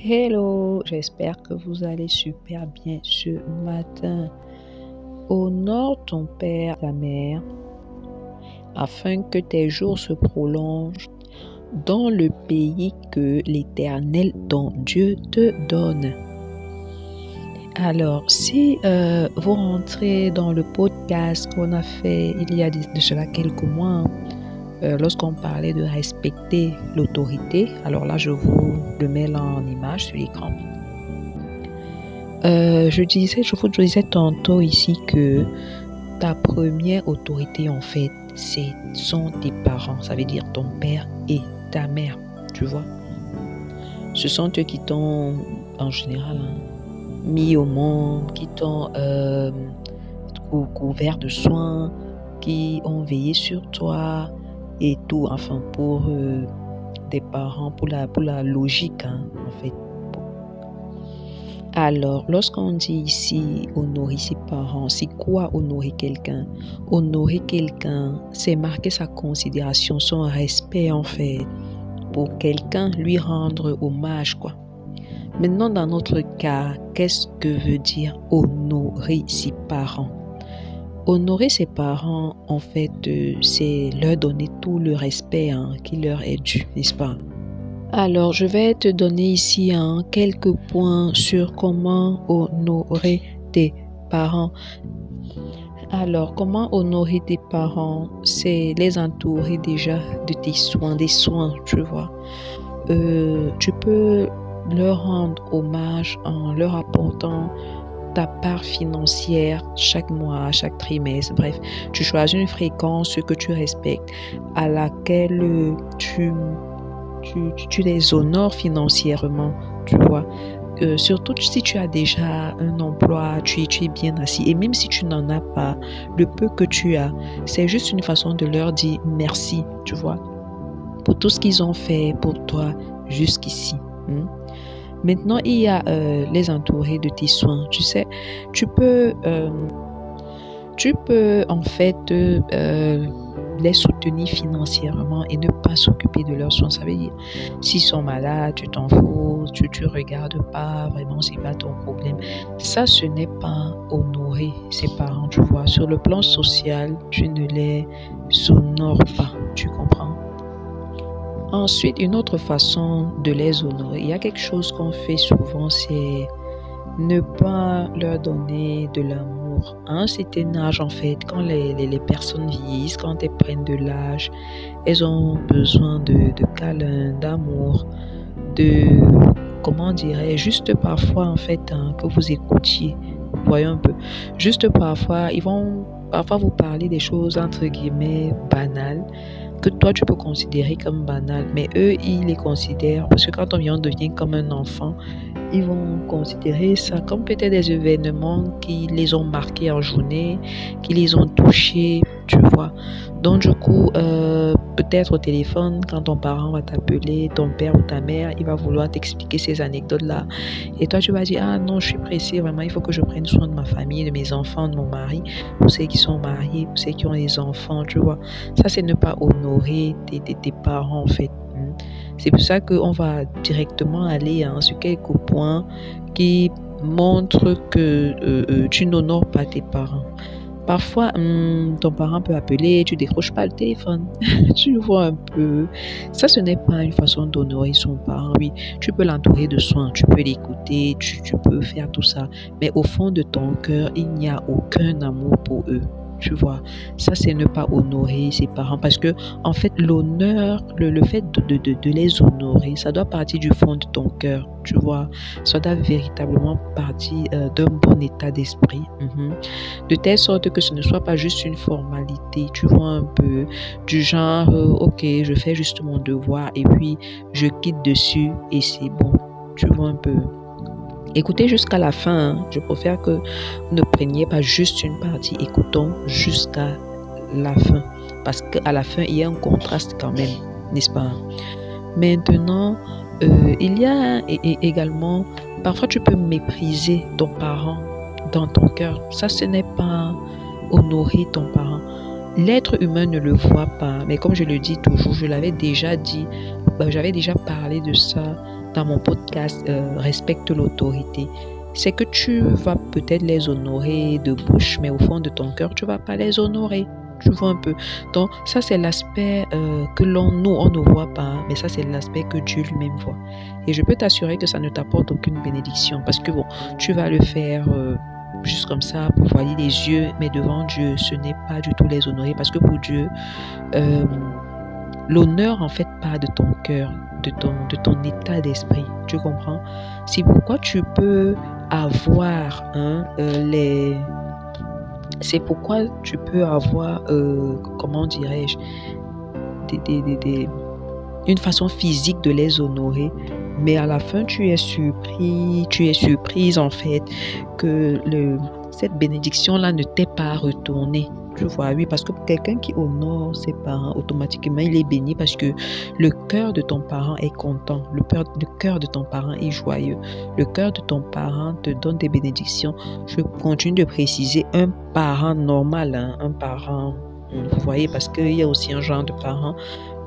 Hello, j'espère que vous allez super bien ce matin. Honore ton père, ta mère, afin que tes jours se prolongent dans le pays que l'Éternel, ton Dieu, te donne. Alors, si vous rentrez dans le podcast qu'on a fait il y a de cela quelques mois, lorsqu'on parlait de respecter l'autorité, alors là, je vous le mets là en image sur l'écran. Je vous disais tantôt ici que ta première autorité, en fait, sont tes parents. Ça veut dire ton père et ta mère, tu vois. Ce sont eux qui t'ont, en général, mis au monde, qui t'ont couvert de soins, qui ont veillé sur toi et tout. Enfin, pour des parents, pour la logique, en fait. Alors, lorsqu'on dit ici honorer ses parents, c'est quoi honorer quelqu'un? Honorer quelqu'un, c'est marquer sa considération, son respect en fait, pour quelqu'un, lui rendre hommage quoi. Maintenant, dans notre cas, qu'est-ce que veut dire honorer ses parents? Honorer ses parents, en fait, c'est leur donner tout le respect qui leur est dû, n'est-ce pas? Alors, je vais te donner ici quelques points sur comment honorer tes parents. Alors, comment honorer tes parents? C'est les entourer déjà de tes soins, des soins, tu vois. Tu peux leur rendre hommage en leur apportant ta part financière chaque mois, chaque trimestre. Bref, tu choisis une fréquence que tu respectes, à laquelle tu les honores financièrement, tu vois. Surtout si tu as déjà un emploi, tu es bien assis. Et même si tu n'en as pas, le peu que tu as, c'est juste une façon de leur dire merci, tu vois, pour tout ce qu'ils ont fait pour toi jusqu'ici. Maintenant, il y a les entourer de tes soins. Tu sais, tu peux en fait les soutenir financièrement et ne pas s'occuper de leurs soins. Ça veut dire, s'ils sont malades, tu t'en fous, tu regardes pas, vraiment, c'est pas ton problème. Ça, ce n'est pas honorer ses parents, tu vois. Sur le plan social, tu ne les honores pas, tu comprends? Ensuite, une autre façon de les honorer, il y a quelque chose qu'on fait souvent, c'est ne pas leur donner de l'amour. À un certain âge, en fait, quand les personnes vieillissent, quand elles prennent de l'âge, elles ont besoin de câlins, d'amour, comment dirais-je, juste parfois, en fait, que vous écoutiez. Voyons un peu. Juste parfois, ils vont parfois vous parler des choses, entre guillemets, banales, que toi, tu peux considérer comme banales, mais eux, ils les considèrent, parce que quand on devient comme un enfant, ils vont considérer ça comme peut-être des événements qui les ont marqués en journée, qui les ont touchés, tu vois. Donc du coup, peut-être au téléphone, quand ton parent va t'appeler, ton père ou ta mère, il va vouloir t'expliquer ces anecdotes-là. Et toi, tu vas dire, ah non, je suis pressée, vraiment, il faut que je prenne soin de ma famille, de mes enfants, de mon mari, pour ceux qui sont mariés, pour ceux qui ont des enfants, tu vois. Ça, c'est ne pas honorer tes parents, en fait. C'est pour ça qu'on va directement aller sur quelques points qui montrent que tu n'honores pas tes parents. Parfois, ton parent peut appeler, tu décroches pas le téléphone. Tu vois un peu. Ça, ce n'est pas une façon d'honorer son parent. Oui, tu peux l'entourer de soins, tu peux l'écouter, tu peux faire tout ça. Mais au fond de ton cœur, il n'y a aucun amour pour eux. Tu vois, ça c'est ne pas honorer ses parents parce que en fait l'honneur, le fait de les honorer, ça doit partir du fond de ton cœur, tu vois, ça doit véritablement partir d'un bon état d'esprit, de telle sorte que ce ne soit pas juste une formalité, tu vois un peu, du genre ok, je fais juste mon devoir et puis je quitte dessus et c'est bon, tu vois un peu. Écoutez jusqu'à la fin. Je préfère que vous ne preniez pas juste une partie. Écoutons jusqu'à la fin. Parce qu'à la fin, il y a un contraste quand même, n'est-ce pas? Maintenant, il y a également, parfois tu peux mépriser ton parent dans ton cœur. Ça, ce n'est pas honorer ton parent. L'être humain ne le voit pas. Mais comme je le dis toujours, je l'avais déjà dit, j'avais déjà parlé de ça dans mon podcast Respecte l'autorité, c'est que tu vas peut-être les honorer de bouche, mais au fond de ton cœur, tu ne vas pas les honorer. Tu vois un peu. Donc, ça, c'est l'aspect que nous, on ne voit pas, mais ça, c'est l'aspect que Dieu lui-même voit. Et je peux t'assurer que ça ne t'apporte aucune bénédiction, parce que bon, tu vas le faire juste comme ça, pour voyer les yeux, mais devant Dieu, ce n'est pas du tout les honorer, parce que pour Dieu, l'honneur, en fait, part de ton cœur, de ton état d'esprit. Tu comprends? C'est pourquoi tu peux avoir c'est pourquoi tu peux avoir, comment dirais-je, une façon physique de les honorer, mais à la fin, tu es surprise en fait que cette bénédiction-là ne t'est pas retournée. Tu vois, oui, parce que pour quelqu'un qui honore ses parents, automatiquement, il est béni parce que le cœur de ton parent est content, le cœur de ton parent est joyeux, le cœur de ton parent te donne des bénédictions. Je continue de préciser un parent normal, un parent, vous voyez, parce qu'il y a aussi un genre de parents,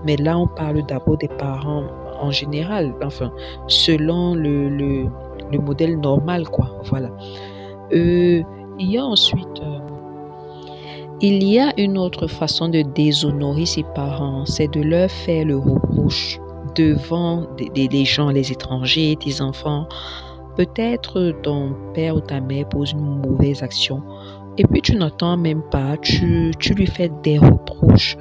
mais là, on parle d'abord des parents en général, enfin, selon le modèle normal, quoi, voilà. Il y a ensuite... il y a une autre façon de déshonorer ses parents, c'est de leur faire le reproche devant des gens, les étrangers, tes enfants. Peut-être ton père ou ta mère pose une mauvaise action et puis tu n'entends même pas, tu lui fais des reproches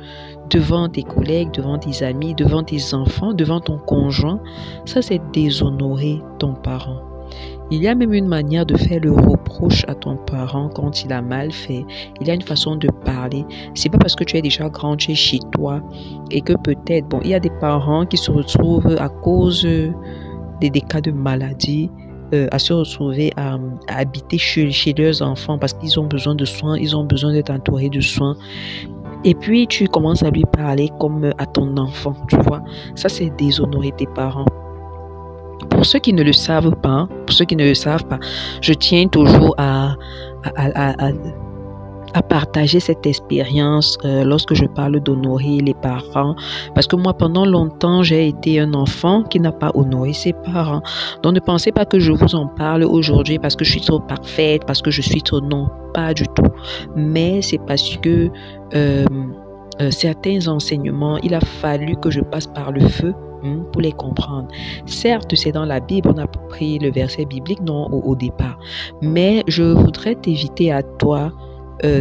devant tes collègues, devant tes amis, devant tes enfants, devant ton conjoint. Ça, c'est déshonorer ton parent. Il y a même une manière de faire le reproche à ton parent quand il a mal fait. Il y a une façon de parler. C'est pas parce que tu es déjà grand, tu es chez toi et que peut-être, bon, il y a des parents qui se retrouvent à cause des cas de maladie, à se retrouver à habiter chez leurs enfants parce qu'ils ont besoin de soins, ils ont besoin d'être entourés de soins. Et puis, tu commences à lui parler comme à ton enfant, tu vois. Ça, c'est déshonorer tes parents. Pour ceux qui ne le savent pas, je tiens toujours à partager cette expérience lorsque je parle d'honorer les parents. Parce que moi, pendant longtemps, j'ai été un enfant qui n'a pas honoré ses parents. Donc, ne pensez pas que je vous en parle aujourd'hui parce que je suis trop parfaite, parce que je suis trop... Non, pas du tout. Mais c'est parce que certains enseignements, il a fallu que je passe par le feu pour les comprendre. Certes, c'est dans la Bible, on a pris le verset biblique non au départ, mais je voudrais t'inviter à toi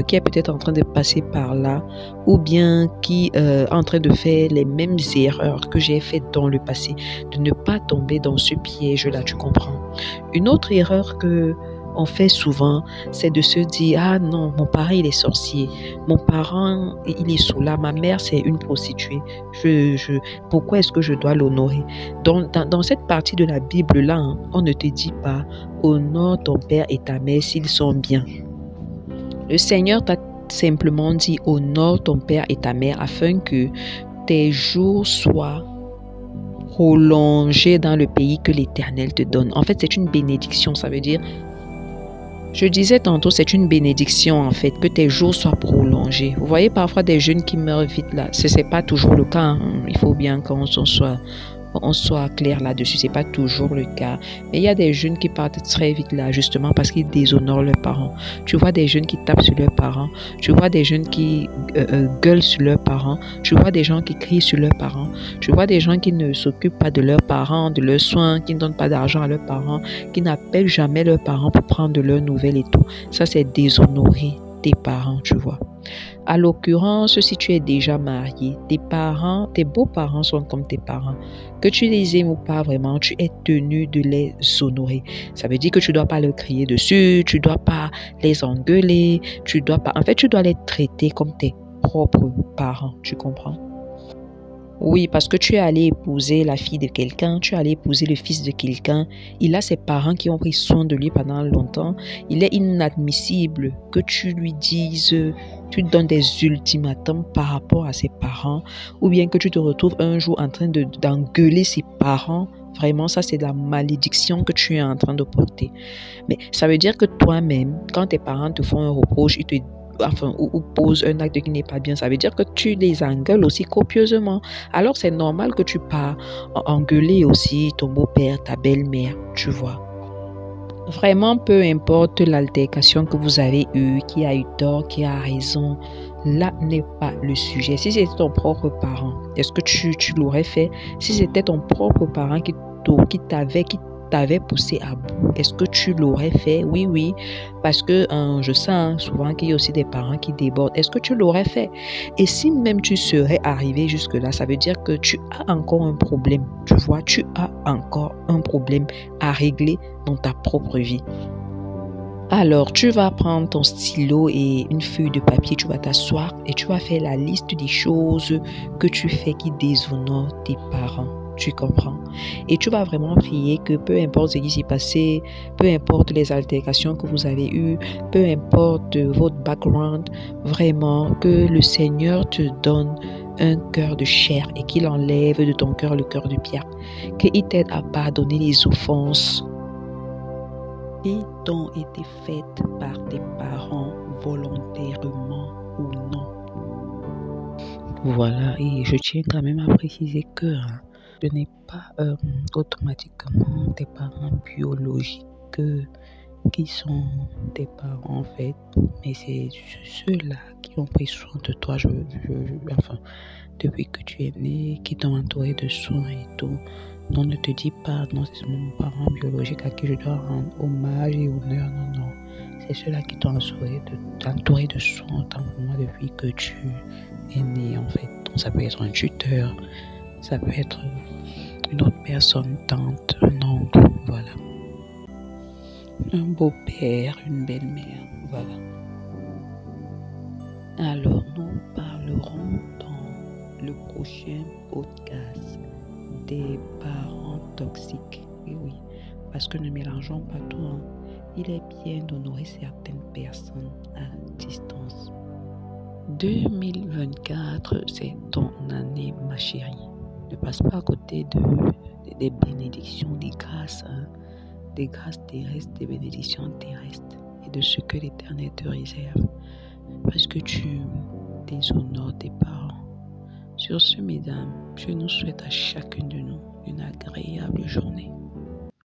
qui est peut-être en train de passer par là ou bien qui est en train de faire les mêmes erreurs que j'ai faites dans le passé, de ne pas tomber dans ce piège-là, tu comprends. Une autre erreur que on fait souvent, c'est de se dire « Ah non, mon parent, il est sorcier. Mon parent, il est soulard. Ma mère, c'est une prostituée. Pourquoi est-ce que je dois l'honorer ?» Dans cette partie de la Bible-là, on ne te dit pas « Honore ton père et ta mère s'ils sont bien. » Le Seigneur t'a simplement dit « Honore ton père et ta mère afin que tes jours soient prolongés dans le pays que l'Éternel te donne. » En fait, c'est une bénédiction. Ça veut dire... Je disais tantôt, c'est une bénédiction en fait, que tes jours soient prolongés. Vous voyez parfois des jeunes qui meurent vite là. Ce n'est pas toujours le cas. Il faut bien qu'on soit clair là-dessus. Ce n'est pas toujours le cas. Mais il y a des jeunes qui partent très vite là, justement parce qu'ils déshonorent leurs parents. Tu vois des jeunes qui tapent sur leurs parents. Tu vois des jeunes qui gueulent sur leurs parents. Tu vois des gens qui crient sur leurs parents. Tu vois des gens qui ne s'occupent pas de leurs parents, de leurs soins, qui ne donnent pas d'argent à leurs parents, qui n'appellent jamais leurs parents pour prendre de leurs nouvelles et tout. Ça, c'est déshonorer tes parents, tu vois. À l'occurrence, si tu es déjà marié, tes parents, tes beaux-parents sont comme tes parents. Que tu les aimes ou pas vraiment, tu es tenu de les honorer. Ça veut dire que tu ne dois pas leur crier dessus, tu ne dois pas les engueuler, tu dois pas... En fait, tu dois les traiter comme tes propres parents, tu comprends? Oui, parce que tu es allé épouser la fille de quelqu'un, tu es allé épouser le fils de quelqu'un. Il a ses parents qui ont pris soin de lui pendant longtemps. Il est inadmissible que tu lui dises, tu donnes des ultimatums par rapport à ses parents, ou bien que tu te retrouves un jour en train d'engueuler ses parents. Vraiment, ça, c'est de la malédiction que tu es en train de porter. Mais ça veut dire que toi-même, quand tes parents te font un reproche, ils te ou posent un acte qui n'est pas bien, ça veut dire que tu les engueules aussi copieusement. Alors c'est normal que tu pars engueuler aussi ton beau-père, ta belle-mère, tu vois. Vraiment, peu importe l'altercation que vous avez eue, qui a eu tort, qui a raison, là n'est pas le sujet. Si c'était ton propre parent, est-ce que tu l'aurais fait? Si c'était ton propre parent qui t'avait poussé à bout, est-ce que tu l'aurais fait? Oui, oui, parce que je sens souvent qu'il y a aussi des parents qui débordent. Est-ce que tu l'aurais fait? Et si même tu serais arrivé jusque-là, ça veut dire que tu as encore un problème. Tu vois, tu as encore un problème à régler dans ta propre vie. Alors, tu vas prendre ton stylo et une feuille de papier, tu vas t'asseoir et tu vas faire la liste des choses que tu fais qui déshonorent tes parents. Tu comprends? Et tu vas vraiment prier que peu importe ce qui s'est passé, peu importe les altérations que vous avez eues, peu importe votre background, vraiment que le Seigneur te donne un cœur de chair et qu'il enlève de ton cœur le cœur de pierre, qu'il t'aide à pardonner les offenses qui t'ont été faites par tes parents volontairement ou non. Voilà, et je tiens quand même à préciser que ce n'est pas automatiquement tes parents biologiques qui sont tes parents en fait, mais c'est ceux-là qui ont pris soin de toi, enfin, depuis que tu es né, qui t'ont entouré de soins et tout. Non, ne te dis pas, non, c'est mon parent biologique à qui je dois rendre hommage et honneur. Non, non. C'est ceux-là qui t'ont entouré de soins autant pour moi depuis que tu es né, en fait. Donc, ça peut être un tuteur, ça peut être une autre personne, tante, un oncle, voilà. Un beau-père, une belle-mère, voilà. Alors, nous parlerons dans le prochain podcast des parents toxiques. Et oui, parce que ne mélangeons pas tout. Hein. Il est bien d'honorer certaines personnes à distance. 2024, c'est ton année, ma chérie. Ne passe pas à côté des bénédictions, des grâces terrestres, des bénédictions terrestres et de ce que l'Éternel te réserve. Parce que tu déshonores tes parents. Sur ce, mesdames, je nous souhaite à chacune de nous une agréable journée.